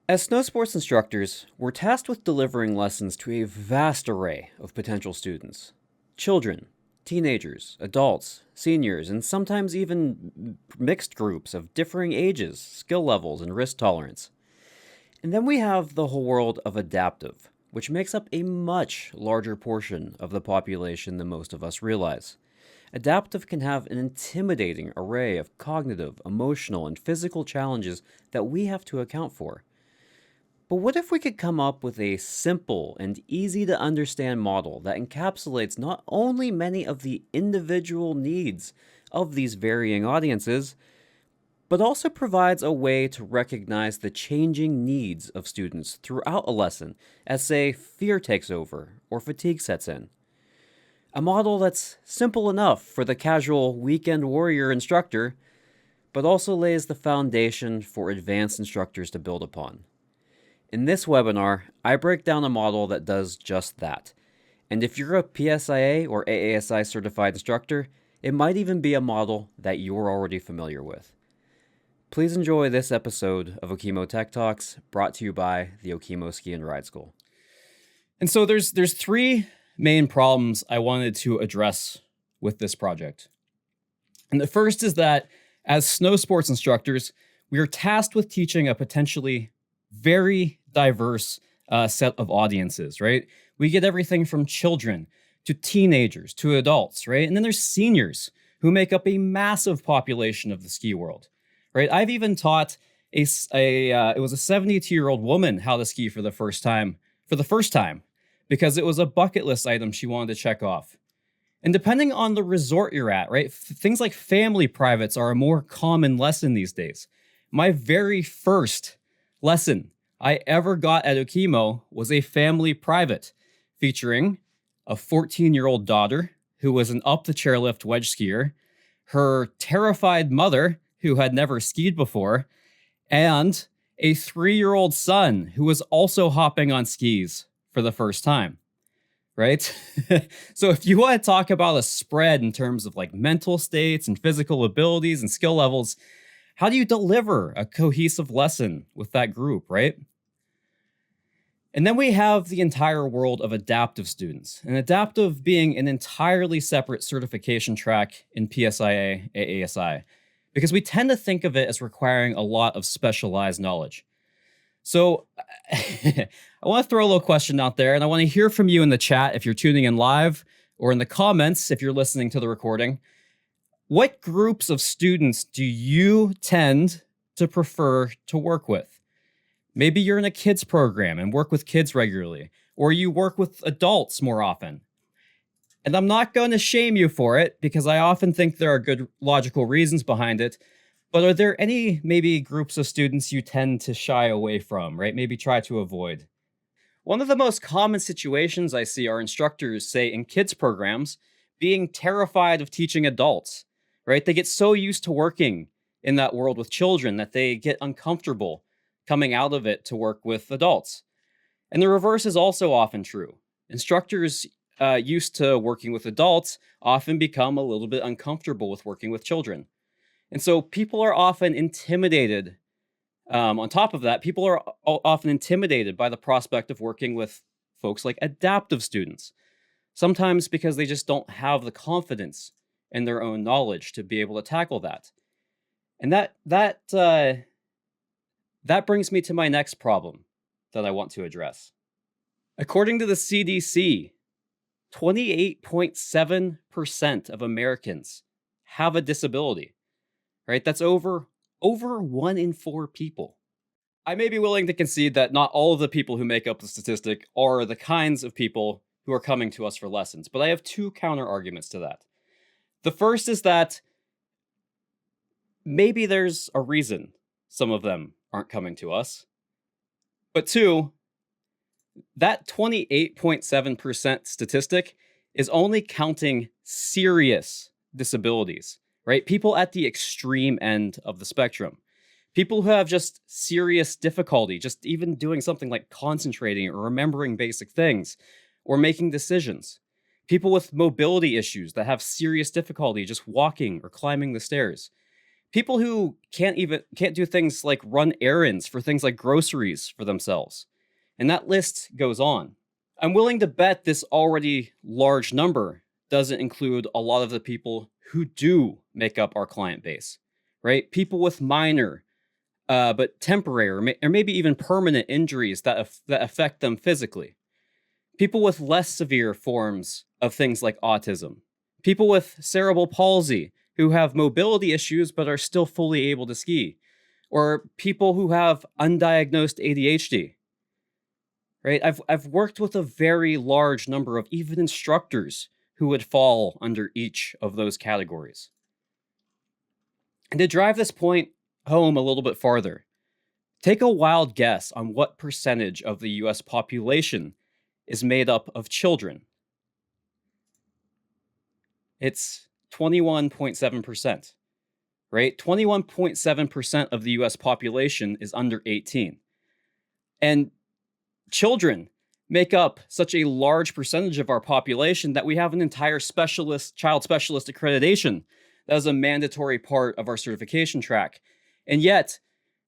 As snow sports instructors, we're tasked with delivering lessons to a vast array of potential students: children, teenagers, adults, seniors, and sometimes even mixed groups of differing ages, skill levels, and risk tolerance. And then we have the whole world of adaptive, which makes up a much larger portion of the population than most of us realize. Adaptive can have an intimidating array of cognitive, emotional, and physical challenges that we have to account for. But what if we could come up with a simple and easy to understand model that encapsulates not only many of the individual needs of these varying audiences, but also provides a way to recognize the changing needs of students throughout a lesson as, say, fear takes over or fatigue sets in? A model that's simple enough for the casual weekend warrior instructor, but also lays the foundation for advanced instructors to build upon. In this webinar, I break down a model that does just that. And if you're a PSIA or AASI certified instructor, it might even be a model that you're already familiar with. Please enjoy this episode of Okemo Tech Talks, brought to you by the Okemo Ski Ride School. And so there's three main problems I wanted to address with this project. And the first is that as snow sports instructors, we are tasked with teaching a potentially very diverse set of audiences, right? We get everything from children to teenagers to adults, right? And then there's seniors who make up a massive population of the ski world, right? I've even taught it was a 72-year-old woman how to ski for the first time, because it was a bucket list item she wanted to check off. And depending on the resort you're at, right? Things like family privates are a more common lesson these days. My very first lesson I ever got at Okemo was a family private featuring a 14-year-old daughter who was an up-the-chairlift wedge skier, her terrified mother who had never skied before, and a 3-year-old son who was also hopping on skis for the first time, right? So if you want to talk about a spread in terms of like mental states and physical abilities and skill levels, how do you deliver a cohesive lesson with that group, right? And then we have the entire world of adaptive students, and adaptive being an entirely separate certification track in PSIA-AASI, because we tend to think of it as requiring a lot of specialized knowledge. So I want to throw a little question out there, and I want to hear from you in the chat if you're tuning in live, or in the comments if you're listening to the recording. What groups of students do you tend to prefer to work with? Maybe you're in a kids program and work with kids regularly, or you work with adults more often. And I'm not going to shame you for it, because I often think there are good logical reasons behind it. But are there any maybe groups of students you tend to shy away from, right? Maybe try to avoid? One of the most common situations I see are instructors, say in kids programs, being terrified of teaching adults. Right? They get so used to working in that world with children that they get uncomfortable coming out of it to work with adults. And the reverse is also often true. Instructors used to working with adults often become a little bit uncomfortable with working with children. And so people are often intimidated. On top of that, people are often intimidated by the prospect of working with folks like adaptive students, sometimes because they just don't have the confidence and their own knowledge to be able to tackle that. And that brings me to my next problem that I want to address. According to the CDC, 28.7% of Americans have a disability, right? That's over 1 in 4 people. I may be willing to concede that not all of the people who make up the statistic are the kinds of people who are coming to us for lessons, but I have two counter arguments to that. The first is that maybe there's a reason some of them aren't coming to us. But two, that 28.7% statistic is only counting serious disabilities, right? People at the extreme end of the spectrum. People who have just serious difficulty, just even doing something like concentrating or remembering basic things or making decisions. People with mobility issues that have serious difficulty just walking or climbing the stairs. People who can't do things like run errands for things like groceries for themselves. And that list goes on. I'm willing to bet this already large number doesn't include a lot of the people who do make up our client base, right? People with minor, but temporary or maybe even permanent injuries that affect them physically. People with less severe forms of things like autism. People with cerebral palsy who have mobility issues but are still fully able to ski. Or people who have undiagnosed ADHD. Right? I've worked with a very large number of even instructors who would fall under each of those categories. And to drive this point home a little bit farther, take a wild guess on what percentage of the US population is made up of children. It's 21.7%, right? 21.7% of the US population is under 18. And children make up such a large percentage of our population that we have an entire child specialist accreditation that is a mandatory part of our certification track. And yet,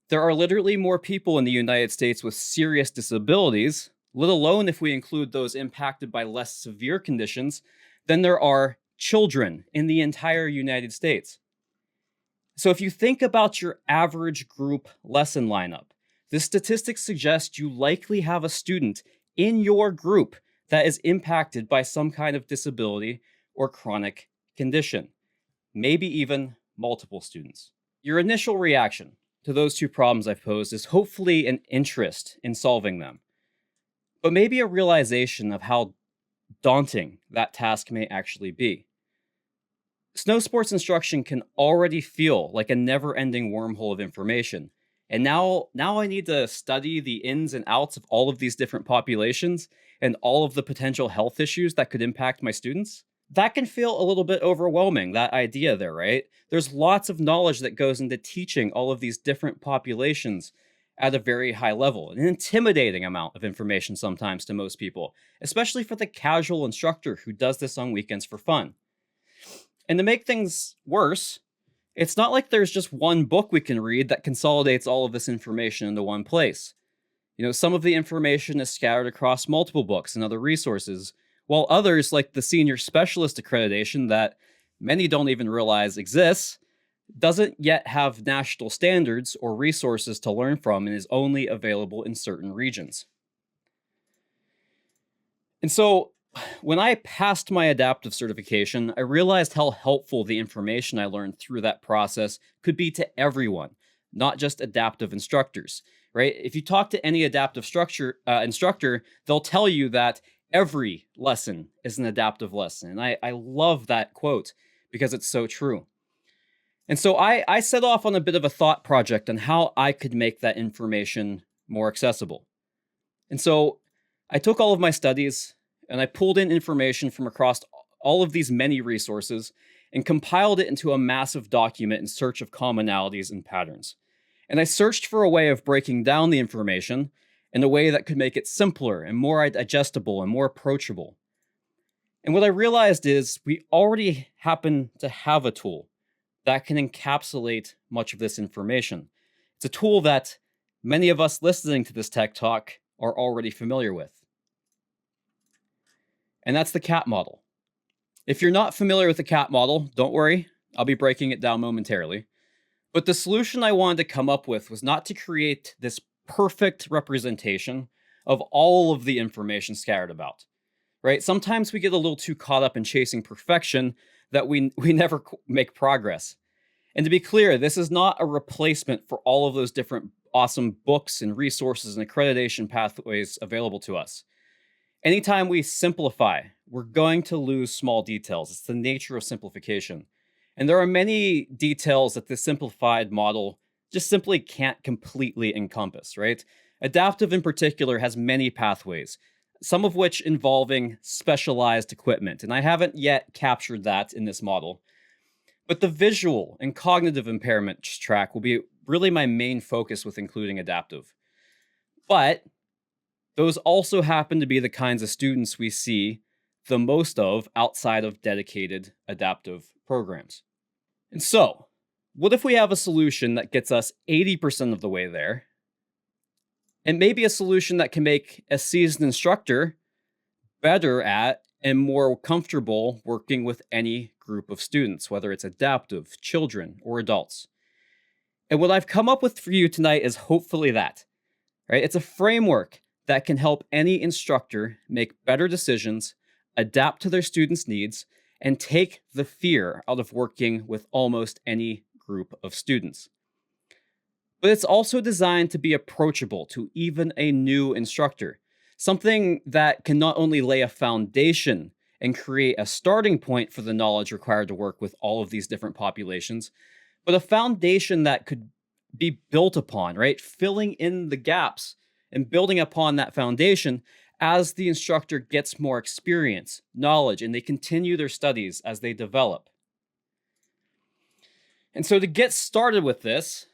there are literally more people in the United States with serious disabilities, let alone if we include those impacted by less severe conditions, than there are children in the entire United States. So if you think about your average group lesson lineup, this statistic suggests you likely have a student in your group that is impacted by some kind of disability or chronic condition, maybe even multiple students. Your initial reaction to those two problems I've posed is hopefully an interest in solving them, but maybe a realization of how daunting that task may actually be. Snow sports instruction can already feel like a never-ending wormhole of information. And now I need to study the ins and outs of all of these different populations and all of the potential health issues that could impact my students. That can feel a little bit overwhelming, that idea there, right? There's lots of knowledge that goes into teaching all of these different populations at a very high level, an intimidating amount of information sometimes to most people, especially for the casual instructor who does this on weekends for fun. And to make things worse, it's not like there's just one book we can read that consolidates all of this information into one place. Some of the information is scattered across multiple books and other resources, while others, like the Senior Specialist Accreditation that many don't even realize exists, doesn't yet have national standards or resources to learn from and is only available in certain regions. And so, when I passed my adaptive certification, I realized how helpful the information I learned through that process could be to everyone, not just adaptive instructors, right? If you talk to any adaptive instructor, they'll tell you that every lesson is an adaptive lesson. And I love that quote because it's so true. And so I set off on a bit of a thought project on how I could make that information more accessible. And so I took all of my studies and I pulled in information from across all of these many resources and compiled it into a massive document in search of commonalities and patterns. And I searched for a way of breaking down the information in a way that could make it simpler and more digestible and more approachable. And what I realized is we already happen to have a tool that can encapsulate much of this information. It's a tool that many of us listening to this tech talk are already familiar with. And that's the CAT model. If you're not familiar with the CAT model, don't worry, I'll be breaking it down momentarily. But the solution I wanted to come up with was not to create this perfect representation of all of the information scattered about, right? Sometimes we get a little too caught up in chasing perfection that we never make progress. And to be clear, this is not a replacement for all of those different awesome books and resources and accreditation pathways available to us. Anytime we simplify, we're going to lose small details. It's the nature of simplification. And there are many details that this simplified model just simply can't completely encompass, right? Adaptive in particular has many pathways, some of which involving specialized equipment. And I haven't yet captured that in this model. But the visual and cognitive impairment track will be really my main focus with including adaptive. But those also happen to be the kinds of students we see the most of outside of dedicated adaptive programs. And so, What if we have a solution that gets us 80% of the way there? And maybe a solution that can make a seasoned instructor better at and more comfortable working with any group of students, whether it's adaptive, children, or adults. And what I've come up with for you tonight is hopefully that, right? It's a framework that can help any instructor make better decisions, adapt to their students' needs, and take the fear out of working with almost any group of students. But it's also designed to be approachable to even a new instructor, something that can not only lay a foundation and create a starting point for the knowledge required to work with all of these different populations, but a foundation that could be built upon, right? Filling in the gaps and building upon that foundation as the instructor gets more experience, knowledge, and they continue their studies as they develop. And so to get started with this,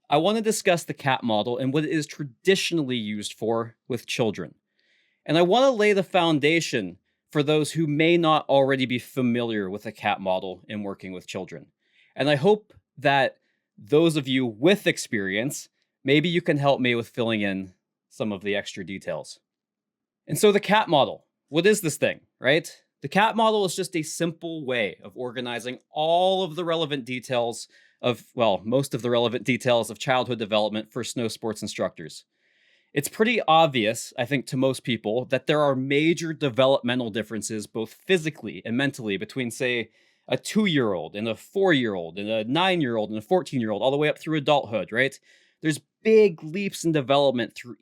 I want to discuss the CAP model and what it is traditionally used for with children. And I want to lay the foundation for those who may not already be familiar with the CAP model in working with children. And I hope that those of you with experience, maybe you can help me with filling in some of the extra details. And so the CAP model, what is this thing, right? The CAP model is just a simple way of organizing all of the relevant details of, well, most of the relevant details of childhood development for snow sports instructors. It's pretty obvious, I think, to most people that there are major developmental differences, both physically and mentally, between, say, a 2-year-old and a 4-year-old and a 9-year-old and a 14-year-old, all the way up through adulthood, right? There's big leaps in development through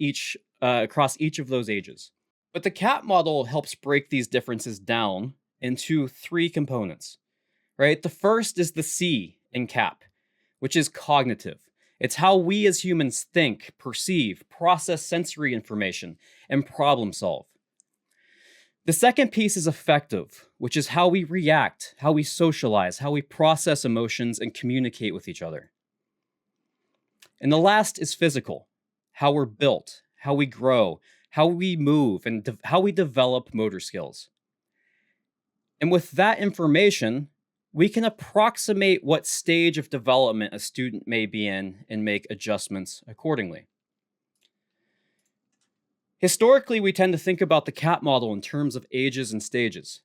across each of those ages. But the CAP model helps break these differences down into 3 components, right? The first is the C in CAP, which is cognitive. It's how we as humans think, perceive, process sensory information, and problem solve. The second piece is affective, which is how we react, how we socialize, how we process emotions and communicate with each other. And the last is physical, how we're built, how we grow, how we move, and how we develop motor skills. And with that information, we can approximate what stage of development a student may be in and make adjustments accordingly. Historically, we tend to think about the CAP model in terms of ages and stages.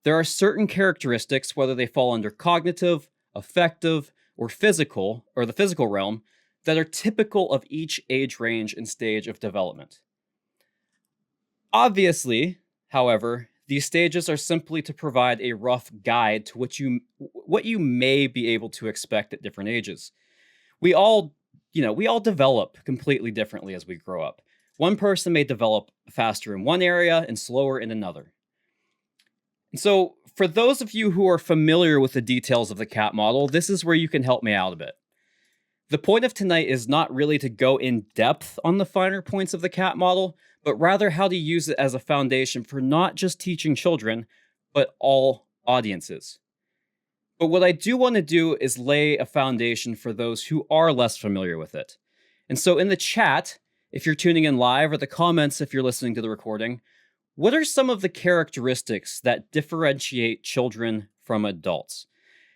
There are certain characteristics, whether they fall under cognitive, affective, or physical, or the physical realm, that are typical of each age range and stage of development. Obviously, however, these stages are simply to provide a rough guide to what you may be able to expect at different ages. We all develop completely differently as we grow up. One person may develop faster in one area and slower in another. And so, for those of you who are familiar with the details of the CAP model, this is where you can help me out a bit. The point of tonight is not really to go in depth on the finer points of the CAP model, but rather how to use it as a foundation for not just teaching children, but all audiences. But what I do want to do is lay a foundation for those who are less familiar with it. And so in the chat, if you're tuning in live, or the comments if you're listening to the recording, what are some of the characteristics that differentiate children from adults?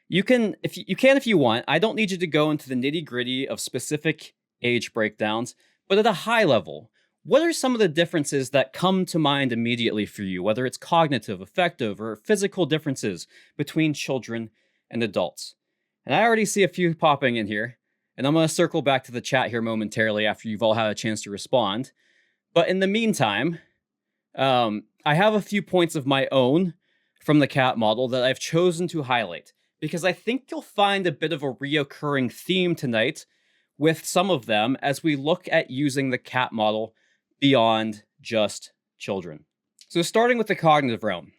You can, if you want. I don't need you to go into the nitty-gritty of specific age breakdowns, but at a high level, what are some of the differences that come to mind immediately for you, whether it's cognitive, affective, or physical differences between children and adults? And I already see a few popping in here, and I'm going to circle back to the chat here momentarily after you've all had a chance to respond. But in the meantime, I have a few points of my own from the CAP model that I've chosen to highlight, because I think you'll find a bit of a reoccurring theme tonight with some of them as we look at using the CAP model beyond just children. So starting with the cognitive realm.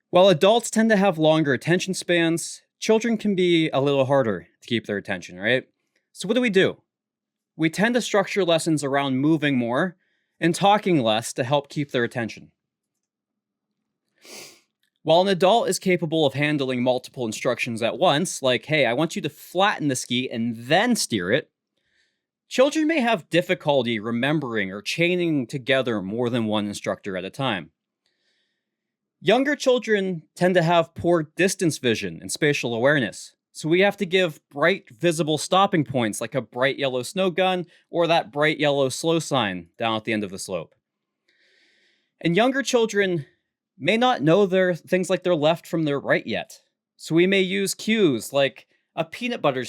While adults tend to have longer attention spans, children can be a little harder to keep their attention, right? So what do? We tend to structure lessons around moving more and talking less to help keep their attention. While an adult is capable of handling multiple instructions at once, like, hey, I want you to flatten the ski and then steer it, children may have difficulty remembering or chaining together more than one instructor at a time. Younger children tend to have poor distance vision and spatial awareness, So we have to give bright visible stopping points like a bright yellow snow gun or that bright yellow slow sign down at the end of the slope. And younger children may not know their things like their left from their right yet. So we may use cues like a peanut butter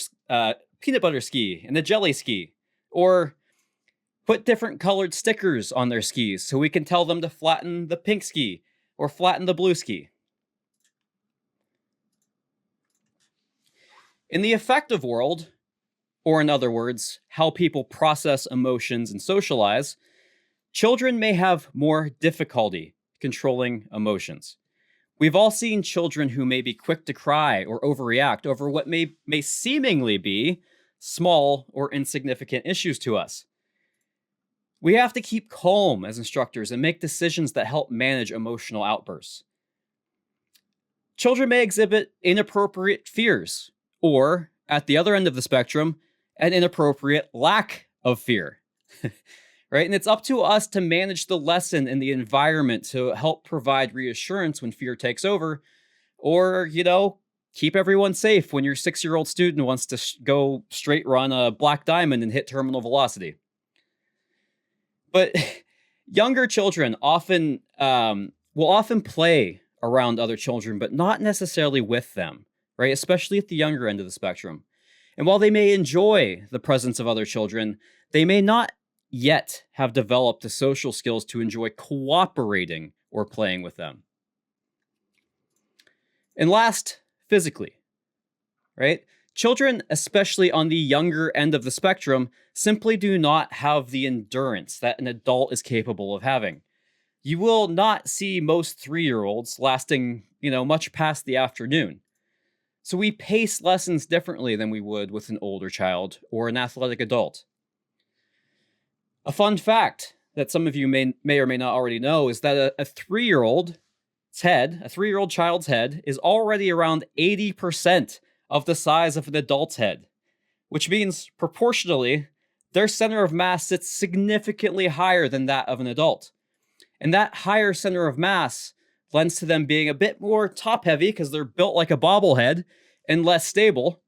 ski and a jelly ski, or put different colored stickers on their skis so we can tell them to flatten the pink ski or flatten the blue ski. In the affective world, or in other words, how people process emotions and socialize, children may have more difficulty controlling emotions. We've all seen children who may be quick to cry or overreact over what may seemingly be small or insignificant issues to us. We have to keep calm as instructors and make decisions that help manage emotional outbursts. Children may exhibit inappropriate fears, or, at the other end of the spectrum, an inappropriate lack of fear. Right? And it's up to us to manage the lesson and the environment to help provide reassurance when fear takes over, or, keep everyone safe when your 6-year-old student wants to go straight run a black diamond and hit terminal velocity. But younger children will often play around other children, but not necessarily with them, right? Especially at the younger end of the spectrum. And while they may enjoy the presence of other children, they may not yet have developed the social skills to enjoy cooperating or playing with them. And last, physically, right? Children, especially on the younger end of the spectrum, simply do not have the endurance that an adult is capable of having. You will not see most 3-year-olds lasting, much past the afternoon. So we pace lessons differently than we would with an older child or an athletic adult. A fun fact that some of you may or may not already know is that a 3-year-old child's head is already around 80% of the size of an adult's head, which means proportionally, their center of mass sits significantly higher than that of an adult. And that higher center of mass lends to them being a bit more top-heavy because they're built like a bobblehead and less stable,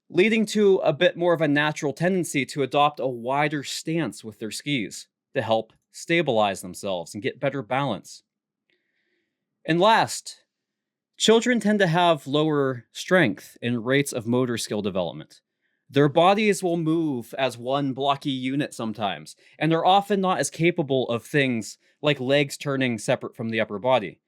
leading to a bit more of a natural tendency to adopt a wider stance with their skis to help stabilize themselves and get better balance. And last, children tend to have lower strength and rates of motor skill development. Their bodies will move as one blocky unit sometimes, and they're often not as capable of things like legs turning separate from the upper body.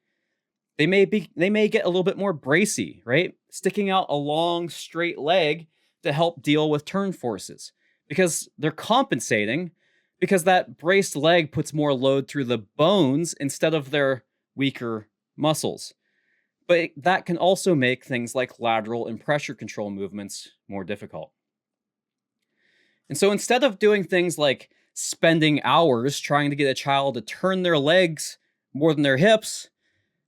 They may get a little bit more bracy, right? Sticking out a long, straight leg to help deal with turn forces, because they're compensating because that braced leg puts more load through the bones instead of their weaker muscles. But that can also make things like lateral and pressure control movements more difficult. And so instead of doing things like spending hours trying to get a child to turn their legs more than their hips,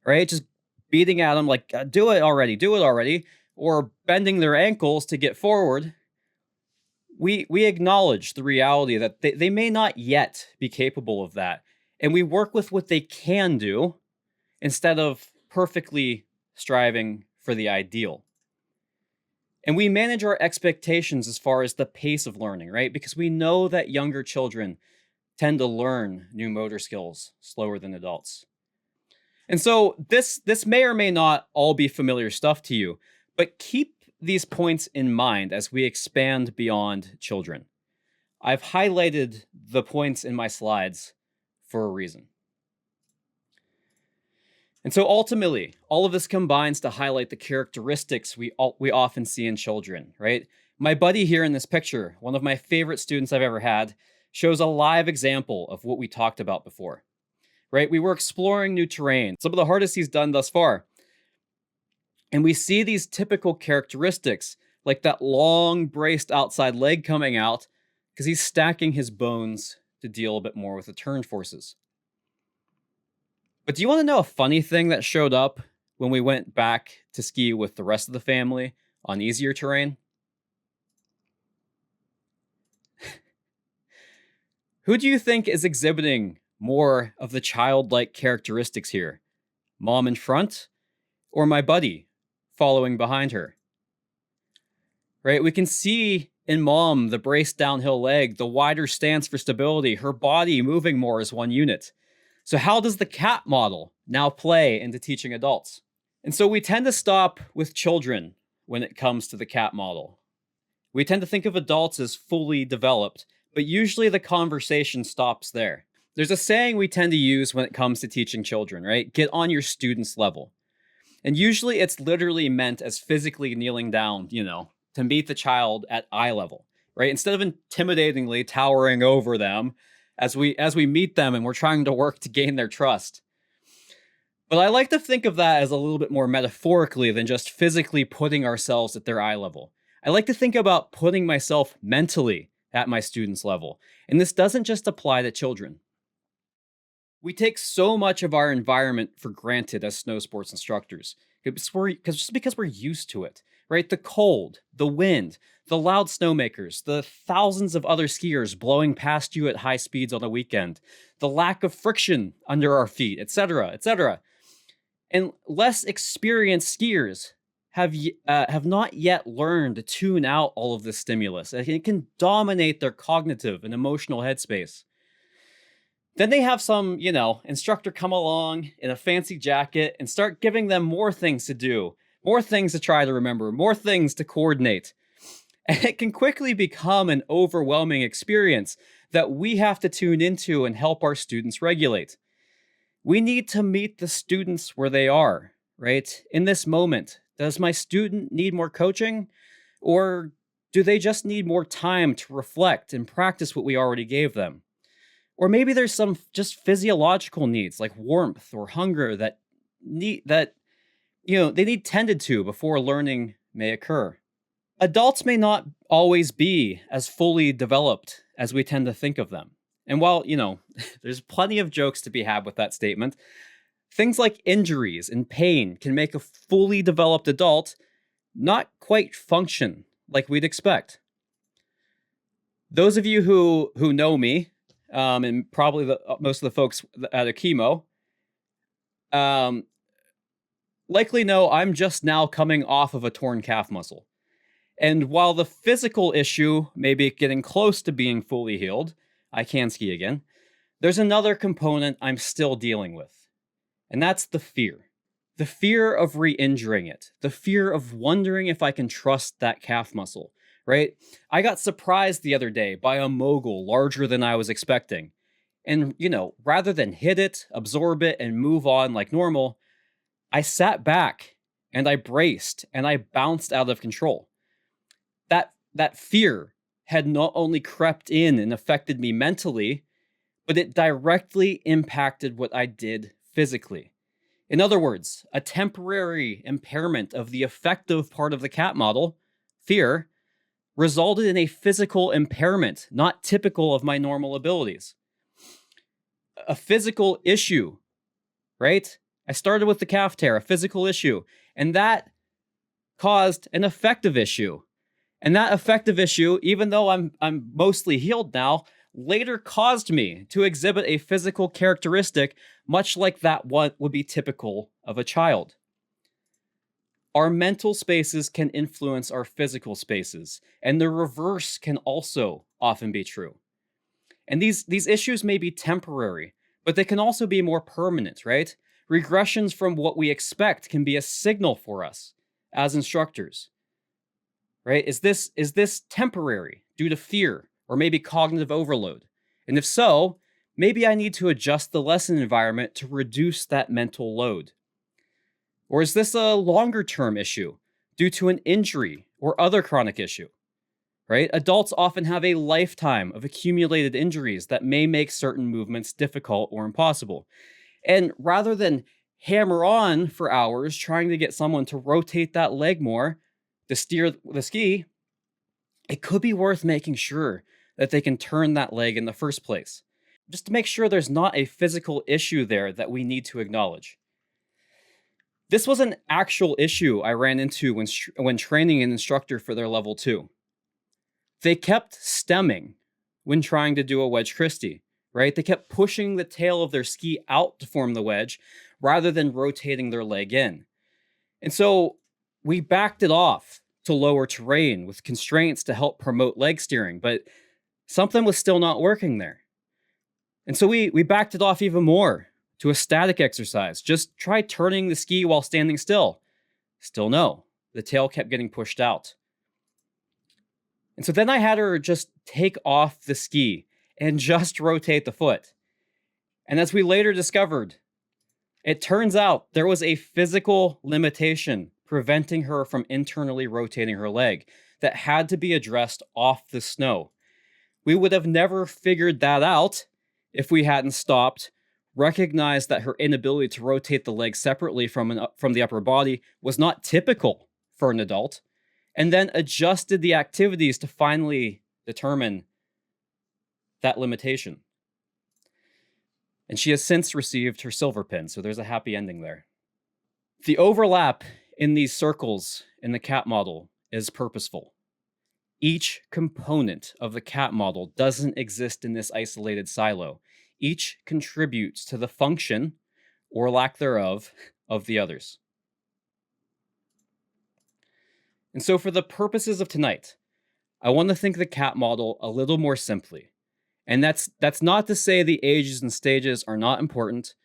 right? Just beating at them like, do it already, or bending their ankles to get forward, we acknowledge the reality that they may not yet be capable of that. And we work with what they can do instead of perfectly striving for the ideal. And we manage our expectations as far as the pace of learning, right? Because we know that younger children tend to learn new motor skills slower than adults. And so this may or may not all be familiar stuff to you, but keep these points in mind as we expand beyond children. I've highlighted the points in my slides for a reason. And so ultimately, all of this combines to highlight the characteristics we often see in children, right? My buddy here in this picture, one of my favorite students I've ever had, shows a live example of what we talked about before, right? We were exploring new terrain, some of the hardest he's done thus far. And we see these typical characteristics, like that long braced outside leg coming out, because he's stacking his bones to deal a bit more with the turn forces. But do you want to know a funny thing that showed up when we went back to ski with the rest of the family on easier terrain? Who do you think is exhibiting more of the childlike characteristics here? Mom in front or my buddy following behind her? right? We can see in mom the braced downhill leg, the wider stance for stability, her body moving more as one unit. So how does the CAT model now play into teaching adults? And so we tend to stop with children when it comes to the CAT model. We tend to think of adults as fully developed, but usually the conversation stops there. There's a saying we tend to use when it comes to teaching children, right? Get on your student's level. And usually it's literally meant as physically kneeling down, to meet the child at eye level, right? Instead of intimidatingly towering over them as we meet them and we're trying to work to gain their trust. But I like to think of that as a little bit more metaphorically than just physically putting ourselves at their eye level. I like to think about putting myself mentally at my student's level. And this doesn't just apply to children. We take so much of our environment for granted as snow sports instructors just because we're used to it, right? The cold, the wind, the loud snowmakers, the thousands of other skiers blowing past you at high speeds on a weekend, the lack of friction under our feet, etc., etc. And less experienced skiers have not yet learned to tune out all of this stimulus. It can dominate their cognitive and emotional headspace. Then they have some, instructor come along in a fancy jacket and start giving them more things to do, more things to try to remember, more things to coordinate. And it can quickly become an overwhelming experience that we have to tune into and help our students regulate. We need to meet the students where they are, right? In this moment, does my student need more coaching? Or do they just need more time to reflect and practice what we already gave them? Or maybe there's some just physiological needs like warmth or hunger they need tended to before learning may occur. Adults may not always be as fully developed as we tend to think of them. And while, there's plenty of jokes to be had with that statement, things like injuries and pain can make a fully developed adult not quite function like we'd expect. Those of you who know me, and probably most of the folks at Okemo, likely know I'm just now coming off of a torn calf muscle. And while the physical issue may be getting close to being fully healed, I can ski again, there's another component I'm still dealing with. And that's the fear. The fear of re-injuring it. The fear of wondering if I can trust that calf muscle, right? I got surprised the other day by a mogul larger than I was expecting. And, rather than hit it, absorb it, and move on like normal, I sat back and I braced and I bounced out of control. That fear had not only crept in and affected me mentally, but it directly impacted what I did physically. In other words, a temporary impairment of the effective part of the CAT model, fear, resulted in a physical impairment not typical of my normal abilities. A physical issue, right? I started with the calf tear, a physical issue, and that caused an affective issue. And that affective issue, even though I'm mostly healed now, later caused me to exhibit a physical characteristic much like that what would be typical of a child. Our mental spaces can influence our physical spaces, and the reverse can also often be true. And these issues may be temporary, but they can also be more permanent, right? Regressions from what we expect can be a signal for us as instructors. Right? Is this temporary due to fear or maybe cognitive overload? And if so, maybe I need to adjust the lesson environment to reduce that mental load. Or is this a longer term issue due to an injury or other chronic issue? Right? Adults often have a lifetime of accumulated injuries that may make certain movements difficult or impossible. And rather than hammer on for hours trying to get someone to rotate that leg more, to steer the ski, it could be worth making sure that they can turn that leg in the first place, just to make sure there's not a physical issue there that we need to acknowledge. This was an actual issue I ran into when training an instructor for their level 2. They kept stemming when trying to do a wedge Christie, right? They kept pushing the tail of their ski out to form the wedge rather than rotating their leg in. And so we backed it off to lower terrain with constraints to help promote leg steering, but something was still not working there. And so we backed it off even more to a static exercise. Just try turning the ski while standing still. Still no. The tail kept getting pushed out. And so then I had her just take off the ski and just rotate the foot. And as we later discovered, it turns out there was a physical limitation preventing her from internally rotating her leg that had to be addressed off the snow. We would have never figured that out if we hadn't stopped, recognized that her inability to rotate the leg separately from the upper body was not typical for an adult, and then adjusted the activities to finally determine that limitation. And she has since received her silver pin, so there's a happy ending there. The overlap in these circles in the CAT model is purposeful. Each component of the CAT model doesn't exist in this isolated silo. Each contributes to the function, or lack thereof, of the others. And so for the purposes of tonight, I want to think the CAT model a little more simply. And that's not to say the ages and stages are not important.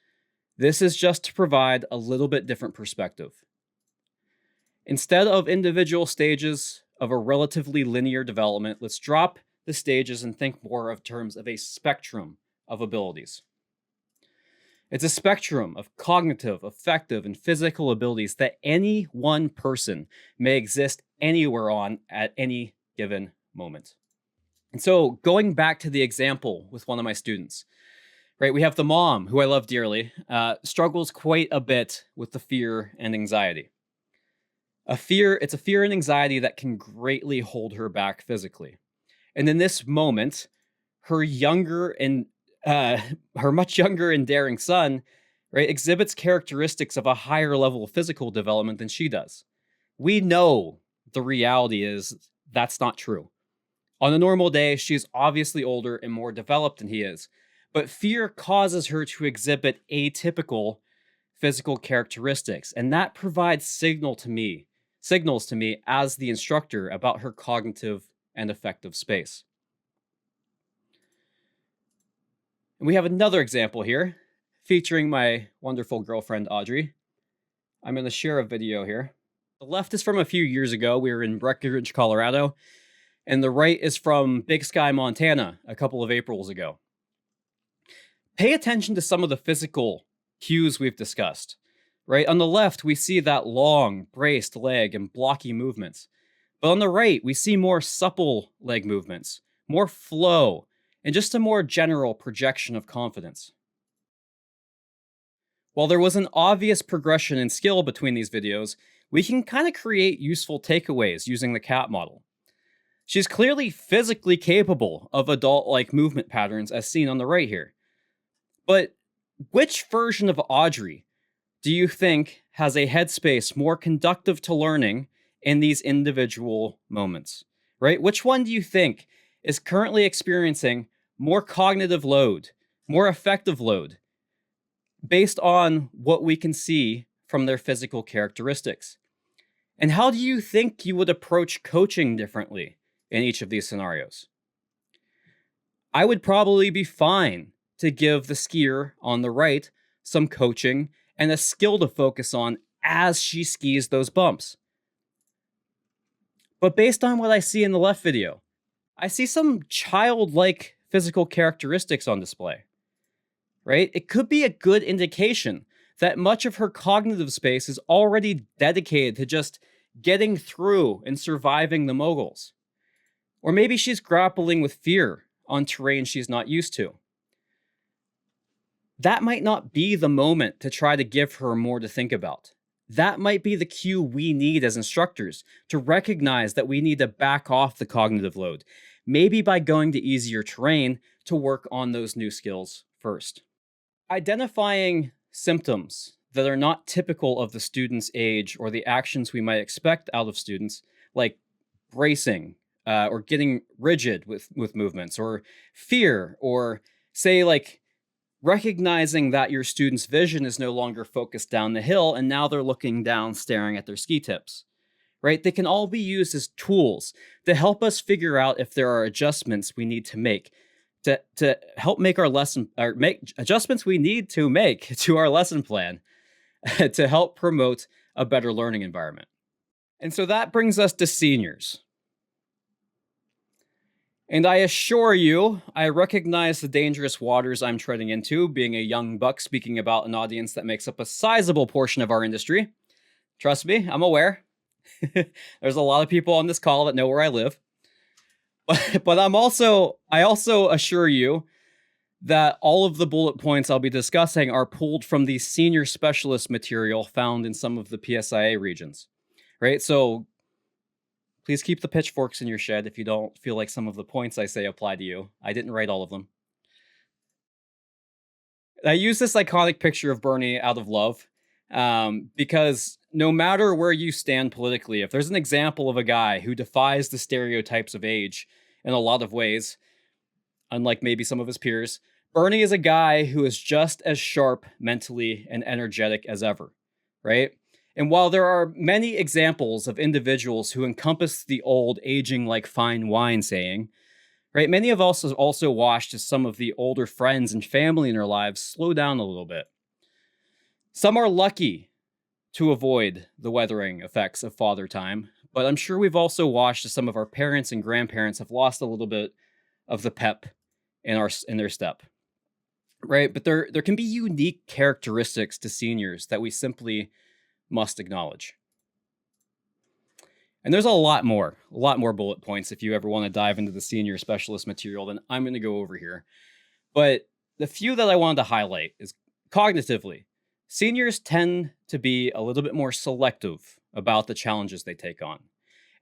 This is just to provide a little bit different perspective. Instead of individual stages of a relatively linear development, let's drop the stages and think more of terms of a spectrum of abilities. It's a spectrum of cognitive, affective, and physical abilities that any one person may exist anywhere on at any given moment. And so going back to the example with one of my students, right, we have the mom, who I love dearly, struggles quite a bit with the fear and anxiety. It's a fear and anxiety that can greatly hold her back physically. And in this moment, her much younger and daring son, right, exhibits characteristics of a higher level of physical development than she does. We know the reality is that's not true. On a normal day, she's obviously older and more developed than he is, but fear causes her to exhibit atypical physical characteristics, and that provides signals to me as the instructor about her cognitive and affective space. And we have another example here featuring my wonderful girlfriend, Audrey. I'm going to share a video here. The left is from a few years ago. We were in Breckenridge, Colorado, and the right is from Big Sky, Montana, a couple of Aprils ago. Pay attention to some of the physical cues we've discussed. Right? On the left, we see that long, braced leg and blocky movements. But on the right, we see more supple leg movements, more flow, and just a more general projection of confidence. While there was an obvious progression in skill between these videos, we can kind of create useful takeaways using the CAT model. She's clearly physically capable of adult-like movement patterns as seen on the right here. But which version of Audrey do you think has a headspace more conductive to learning in these individual moments, right? Which one do you think is currently experiencing more cognitive load, more affective load, based on what we can see from their physical characteristics? And how do you think you would approach coaching differently in each of these scenarios? I would probably be fine to give the skier on the right some coaching and a skill to focus on as she skis those bumps. But based on what I see in the left video, I see some childlike physical characteristics on display, right? It could be a good indication that much of her cognitive space is already dedicated to just getting through and surviving the moguls. Or maybe she's grappling with fear on terrain she's not used to. That might not be the moment to try to give her more to think about. That might be the cue we need as instructors to recognize that we need to back off the cognitive load, maybe by going to easier terrain to work on those new skills first. Identifying symptoms that are not typical of the student's age or the actions we might expect out of students, like bracing or getting rigid with movements, or fear, or say like recognizing that your student's vision is no longer focused down the hill and now they're looking down staring at their ski tips, right? They can all be used as tools to help us figure out if there are adjustments we need to make to help make our lesson or make adjustments we need to make to our lesson plan to help promote a better learning environment. And so that brings us to seniors. And I assure you, I recognize the dangerous waters I'm treading into, being a young buck speaking about an audience that makes up a sizable portion of our industry. Trust me, I'm aware. There's a lot of people on this call that know where I live. But I also assure you that all of the bullet points I'll be discussing are pulled from the senior specialist material found in some of the PSIA regions, right? So please keep the pitchforks in your shed if you don't feel like some of the points I say apply to you. I didn't write all of them. I use this iconic picture of Bernie out of love because no matter where you stand politically, if there's an example of a guy who defies the stereotypes of age in a lot of ways, unlike maybe some of his peers, Bernie is a guy who is just as sharp mentally and energetic as ever, right? And while there are many examples of individuals who encompass the old aging like fine wine saying, right, many have also watched as some of the older friends and family in their lives slow down a little bit. Some are lucky to avoid the weathering effects of father time, but I'm sure we've also watched as some of our parents and grandparents have lost a little bit of the pep in their step, right? But there can be unique characteristics to seniors that we simply must acknowledge. And there's a lot more bullet points if you ever want to dive into the senior specialist material than I'm going to go over here. But the few that I wanted to highlight is cognitively, seniors tend to be a little bit more selective about the challenges they take on.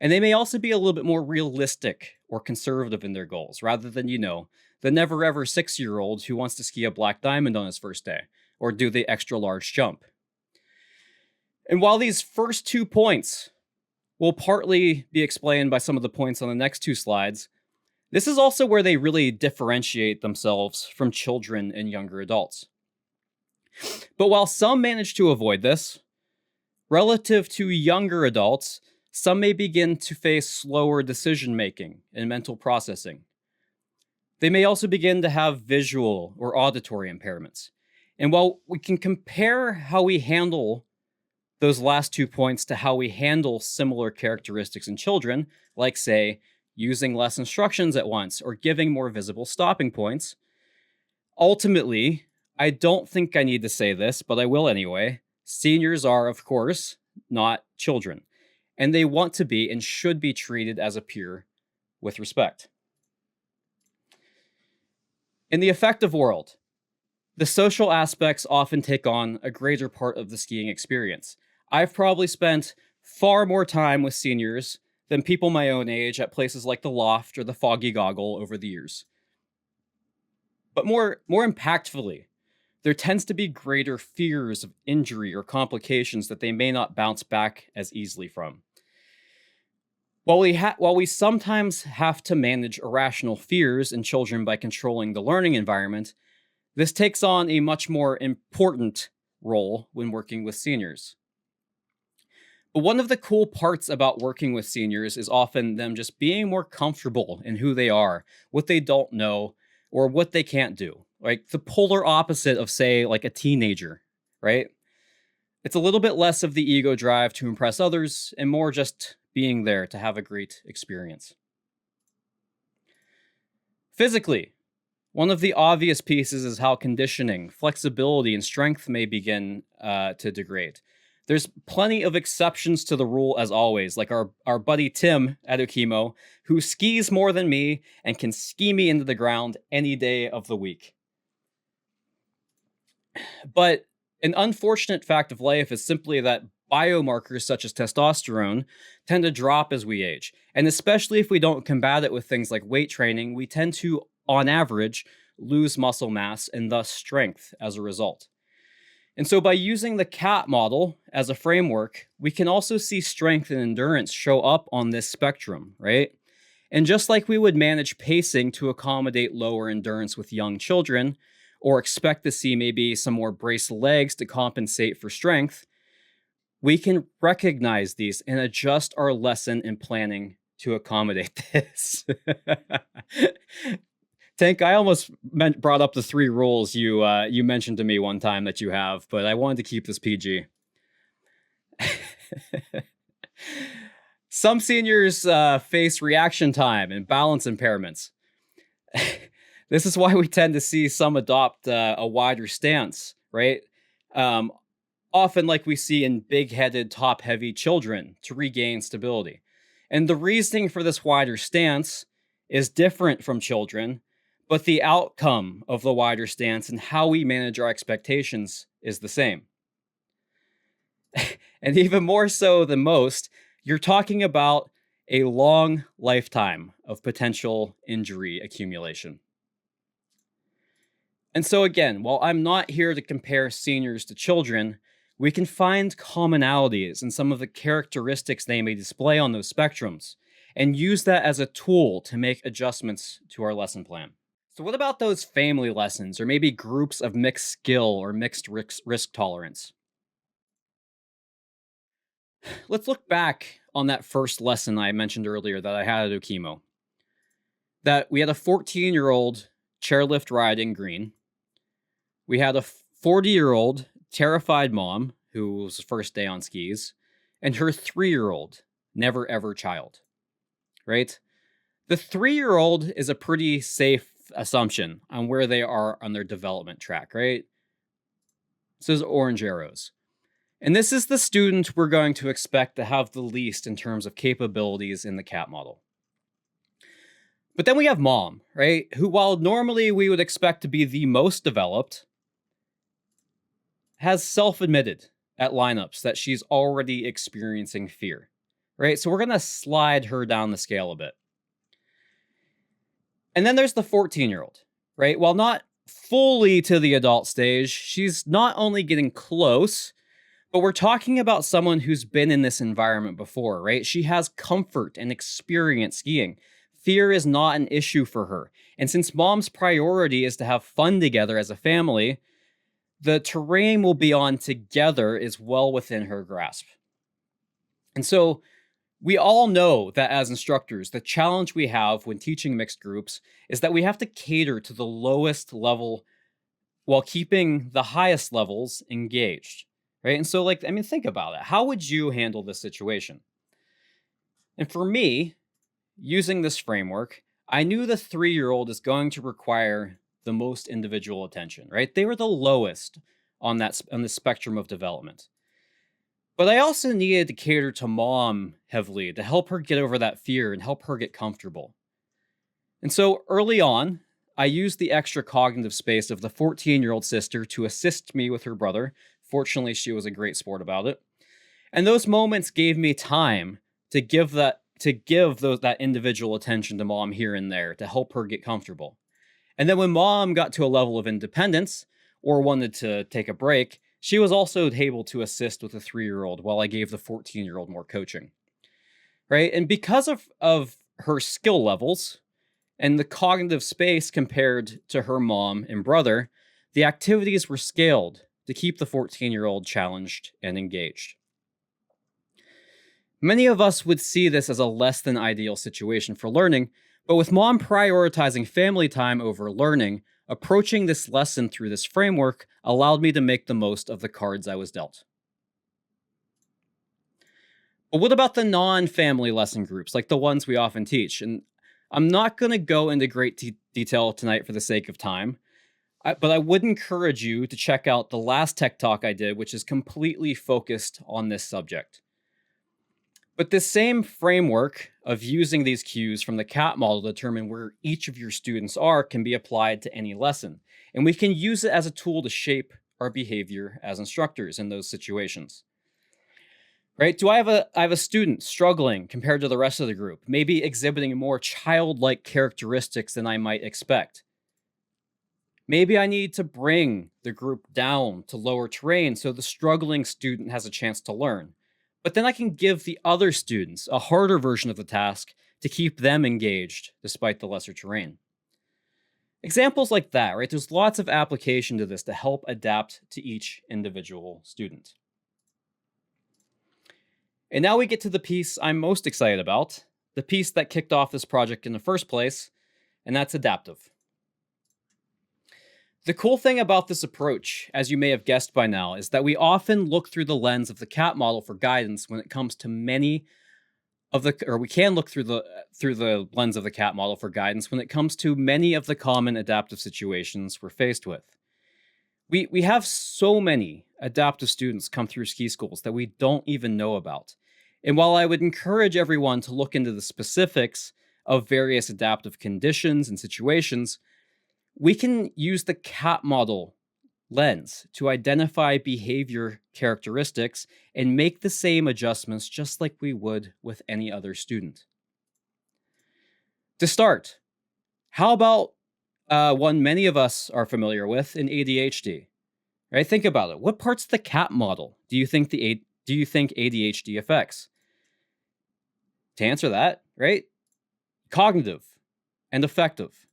And they may also be a little bit more realistic or conservative in their goals, rather than, the never ever 6-year-old who wants to ski a black diamond on his first day or do the extra large jump. And while these first 2 points will partly be explained by some of the points on the next 2 slides, this is also where they really differentiate themselves from children and younger adults. But while some manage to avoid this, relative to younger adults, some may begin to face slower decision-making and mental processing. They may also begin to have visual or auditory impairments. And while we can compare how we handle those last 2 points to how we handle similar characteristics in children, like, say, using less instructions at once or giving more visible stopping points, ultimately, I don't think I need to say this, but I will anyway. Seniors are, of course, not children, and they want to be and should be treated as a peer with respect. In the effective world, the social aspects often take on a greater part of the skiing experience. I've probably spent far more time with seniors than people my own age at places like the Loft or the Foggy Goggle over the years. But more impactfully, there tends to be greater fears of injury or complications that they may not bounce back as easily from. While we sometimes have to manage irrational fears in children by controlling the learning environment, this takes on a much more important role when working with seniors. But one of the cool parts about working with seniors is often them just being more comfortable in who they are, what they don't know, or what they can't do. Like the polar opposite of, say, like a teenager, right? It's a little bit less of the ego drive to impress others and more just being there to have a great experience. Physically, one of the obvious pieces is how conditioning, flexibility, and strength may begin to degrade. There's plenty of exceptions to the rule, as always, like our buddy Tim at Okemo, who skis more than me and can ski me into the ground any day of the week. But an unfortunate fact of life is simply that biomarkers such as testosterone tend to drop as we age. And especially if we don't combat it with things like weight training, we tend to, on average, lose muscle mass and thus strength as a result. And so by using the CAT model as a framework, we can also see strength and endurance show up on this spectrum, right? And just like we would manage pacing to accommodate lower endurance with young children, or expect to see maybe some more braced legs to compensate for strength, we can recognize these and adjust our lesson and planning to accommodate this. Tank, I almost brought up the 3 rules you mentioned to me one time that you have, but I wanted to keep this PG. Some seniors face reaction time and balance impairments. This is why we tend to see some adopt a wider stance, right? Often like we see in big-headed, top-heavy children to regain stability. And the reasoning for this wider stance is different from children, but the outcome of the wider stance and how we manage our expectations is the same. And even more so than most, you're talking about a long lifetime of potential injury accumulation. And so again, while I'm not here to compare seniors to children, we can find commonalities in some of the characteristics they may display on those spectrums and use that as a tool to make adjustments to our lesson plan. So what about those family lessons or maybe groups of mixed skill or mixed risk tolerance? Let's look back on that first lesson I mentioned earlier that I had at Okemo. That we had a 14-year-old chairlift riding green. We had a 40-year-old terrified mom who was the first day on skis, and her 3-year-old never ever child, right? The 3-year-old is a pretty safe assumption on where they are on their development track, right? So there's orange arrows. And this is the student we're going to expect to have the least in terms of capabilities in the CAT model. But then we have mom, right? Who, while normally we would expect to be the most developed, has self-admitted at lineups that she's already experiencing fear, right? So we're going to slide her down the scale a bit. And then there's the 14-year-old, right? While not fully to the adult stage, she's not only getting close, but we're talking about someone who's been in this environment before, right? She has comfort and experience skiing. Fear is not an issue for her. And since mom's priority is to have fun together as a family, the terrain we'll be on together is well within her grasp. And so we all know that as instructors, the challenge we have when teaching mixed groups is that we have to cater to the lowest level while keeping the highest levels engaged, right? And so, think about it. How would you handle this situation? And for me, using this framework, I knew the 3-year-old is going to require the most individual attention, right? They were the lowest on the spectrum of development. But I also needed to cater to mom heavily to help her get over that fear and help her get comfortable. And so early on, I used the extra cognitive space of the 14-year-old sister to assist me with her brother. Fortunately, she was a great sport about it. And those moments gave me time to give that individual attention to mom here and there to help her get comfortable. And then when mom got to a level of independence or wanted to take a break, she was also able to assist with the 3-year-old while I gave the 14-year-old more coaching, right? And because of her skill levels and the cognitive space compared to her mom and brother, the activities were scaled to keep the 14-year-old challenged and engaged. Many of us would see this as a less than ideal situation for learning, but with mom prioritizing family time over learning, approaching this lesson through this framework allowed me to make the most of the cards I was dealt. But what about the non-family lesson groups, like the ones we often teach? And I'm not going to go into great detail tonight for the sake of time, but I would encourage you to check out the last tech talk I did, which is completely focused on this subject. But this same framework of using these cues from the CAT model to determine where each of your students are can be applied to any lesson. And we can use it as a tool to shape our behavior as instructors in those situations. Right? Do I have a student struggling compared to the rest of the group, maybe exhibiting more childlike characteristics than I might expect? Maybe I need to bring the group down to lower terrain so the struggling student has a chance to learn. But then I can give the other students a harder version of the task to keep them engaged despite the lesser terrain. Examples like that, right? There's lots of application to this to help adapt to each individual student. And now we get to the piece I'm most excited about, the piece that kicked off this project in the first place, and that's adaptive. The cool thing about this approach, as you may have guessed by now, is that we often look through the lens of the CAT model for guidance when it comes to many of the, or we can look through the lens of the CAT model for guidance when it comes to many of the common adaptive situations we're faced with. We have so many adaptive students come through ski schools that we don't even know about. And while I would encourage everyone to look into the specifics of various adaptive conditions and situations, we can use the CAT model lens to identify behavior characteristics and make the same adjustments just like we would with any other student. To start, how about one many of us are familiar with in ADHD? Right? Think about it. What parts of the CAT model do you think ADHD affects? To answer that, right? Cognitive and affective.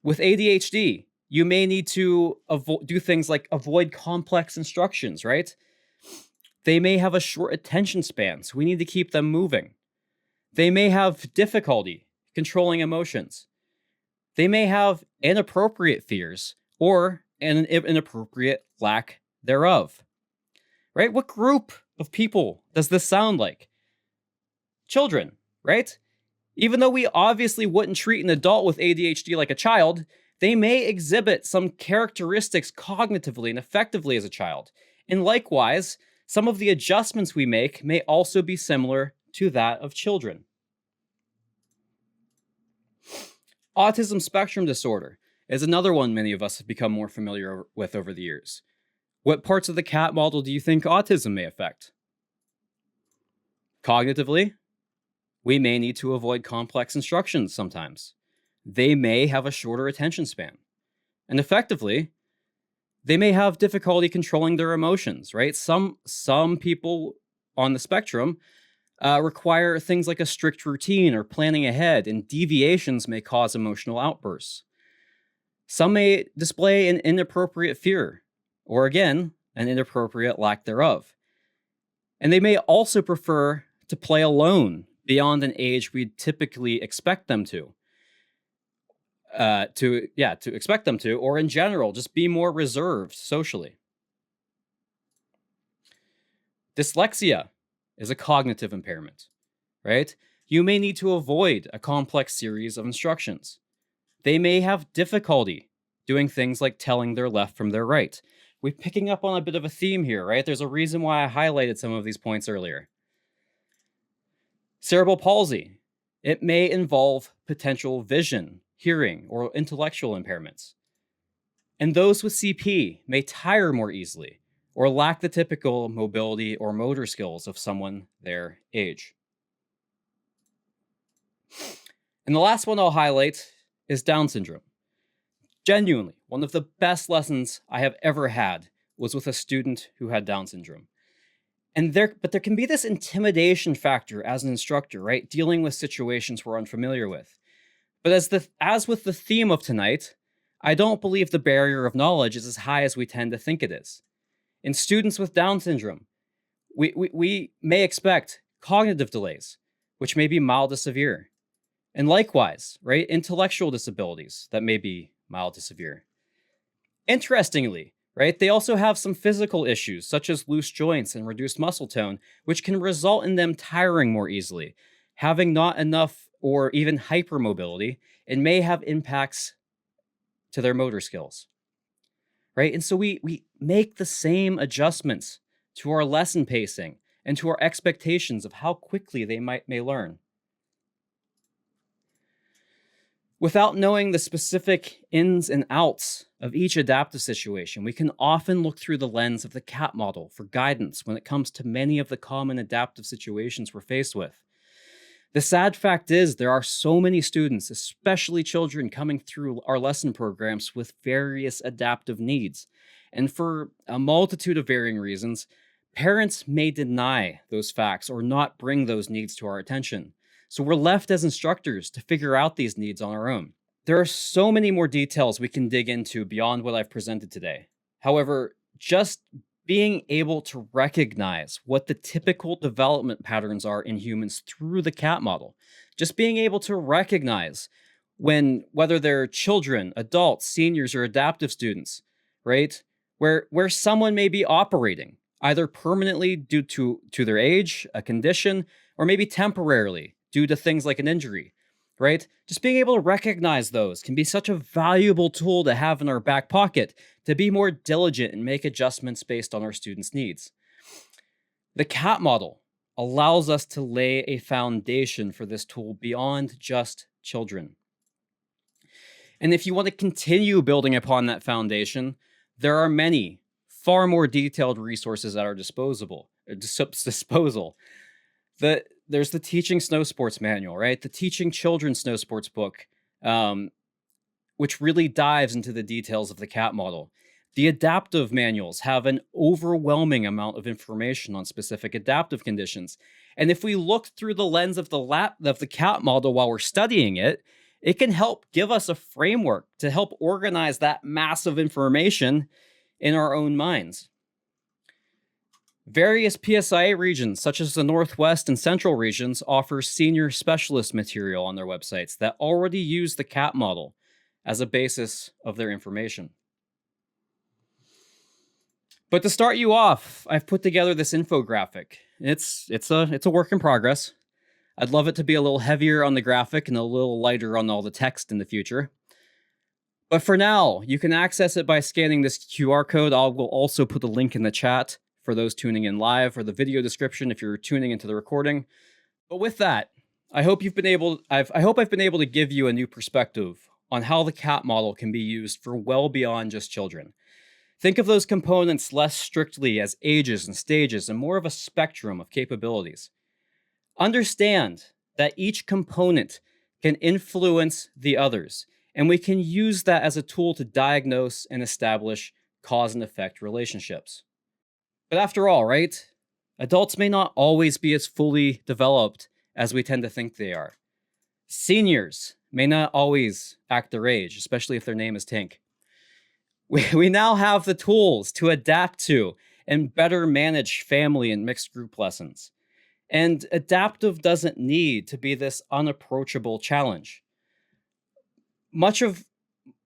With ADHD, you may need to do things like avoid complex instructions, right? They may have a short attention span, so we need to keep them moving. They may have difficulty controlling emotions. They may have inappropriate fears or an inappropriate lack thereof, right? What group of people does this sound like? Children, right? Even though we obviously wouldn't treat an adult with ADHD like a child, they may exhibit some characteristics cognitively and effectively as a child. And likewise, some of the adjustments we make may also be similar to that of children. Autism spectrum disorder is another one many of us have become more familiar with over the years. What parts of the CAT model do you think autism may affect? Cognitively, we may need to avoid complex instructions sometimes. They may have a shorter attention span. And effectively, they may have difficulty controlling their emotions, right? Some people on the spectrum require things like a strict routine or planning ahead, and deviations may cause emotional outbursts. Some may display an inappropriate fear, or again, an inappropriate lack thereof. And they may also prefer to play alone beyond an age we'd typically expect them to expect them to, or in general, just be more reserved socially. Dyslexia is a cognitive impairment, right? You may need to avoid a complex series of instructions. They may have difficulty doing things like telling their left from their right. We're picking up on a bit of a theme here, right? There's a reason why I highlighted some of these points earlier. Cerebral palsy. It may involve potential vision, hearing, or intellectual impairments. And those with CP may tire more easily or lack the typical mobility or motor skills of someone their age. And the last one I'll highlight is Down syndrome. Genuinely, one of the best lessons I have ever had was with a student who had Down syndrome. But there can be this intimidation factor as an instructor, right? Dealing with situations we're unfamiliar with. But as with the theme of tonight, I don't believe the barrier of knowledge is as high as we tend to think it is. In students with Down syndrome, we may expect cognitive delays, which may be mild to severe. And likewise, right, intellectual disabilities that may be mild to severe. Interestingly, right, they also have some physical issues, such as loose joints and reduced muscle tone, which can result in them tiring more easily, having not enough or even hypermobility, and may have impacts to their motor skills. Right? And so we make the same adjustments to our lesson pacing and to our expectations of how quickly they may learn. Without knowing the specific ins and outs of each adaptive situation, we can often look through the lens of the CAT model for guidance when it comes to many of the common adaptive situations we're faced with. The sad fact is there are so many students, especially children, coming through our lesson programs with various adaptive needs. And for a multitude of varying reasons, parents may deny those facts or not bring those needs to our attention. So we're left as instructors to figure out these needs on our own. There are so many more details we can dig into beyond what I've presented today. However, just being able to recognize what the typical development patterns are in humans through the cat model. Just being able to recognize whether they're children, adults, seniors, or adaptive students, right? Where someone may be operating either permanently due to their age, a condition, or maybe temporarily due to things like an injury, right? Just being able to recognize those can be such a valuable tool to have in our back pocket to be more diligent and make adjustments based on our students' needs. The CAT model allows us to lay a foundation for this tool beyond just children. And if you want to continue building upon that foundation, there are many far more detailed resources at our disposal. There's the Teaching Snowsports manual, right? The Teaching Children Snowsports book, which really dives into the details of the CAT model. The adaptive manuals have an overwhelming amount of information on specific adaptive conditions. And if we look through the lens of the CAT model while we're studying it, it can help give us a framework to help organize that massive information in our own minds. Various PSIA regions, such as the Northwest and Central regions, offer senior specialist material on their websites that already use the CAT model as a basis of their information. But to start you off, I've put together this infographic. It's a work in progress. I'd love it to be a little heavier on the graphic and a little lighter on all the text in the future. But for now, you can access it by scanning this QR code. I will also put a link in the chat for those tuning in live, or the video description if you're tuning into the recording. But with that, I hope I've been able to give you a new perspective on how the CAT model can be used for well beyond just children. Think of those components less strictly as ages and stages and more of a spectrum of capabilities. Understand that each component can influence the others, and we can use that as a tool to diagnose and establish cause and effect relationships. But after all, right? Adults may not always be as fully developed as we tend to think they are. Seniors may not always act their age, especially if their name is Tink. We now have the tools to adapt to and better manage family and mixed group lessons. And adaptive doesn't need to be this unapproachable challenge. Much of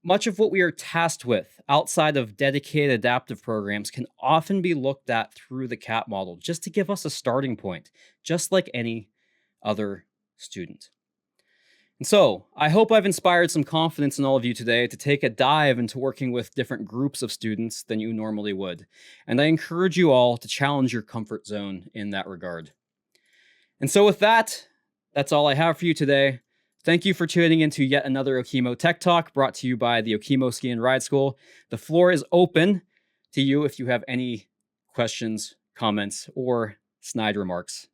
what we are tasked with outside of dedicated adaptive programs can often be looked at through the CAT model just to give us a starting point, just like any other student. And so, I hope I've inspired some confidence in all of you today to take a dive into working with different groups of students than you normally would. And I encourage you all to challenge your comfort zone in that regard. And so with that, that's all I have for you today. Thank you for tuning into yet another Okemo Tech Talk brought to you by the Okemo Ski Ride School. The floor is open to you if you have any questions, comments, or snide remarks.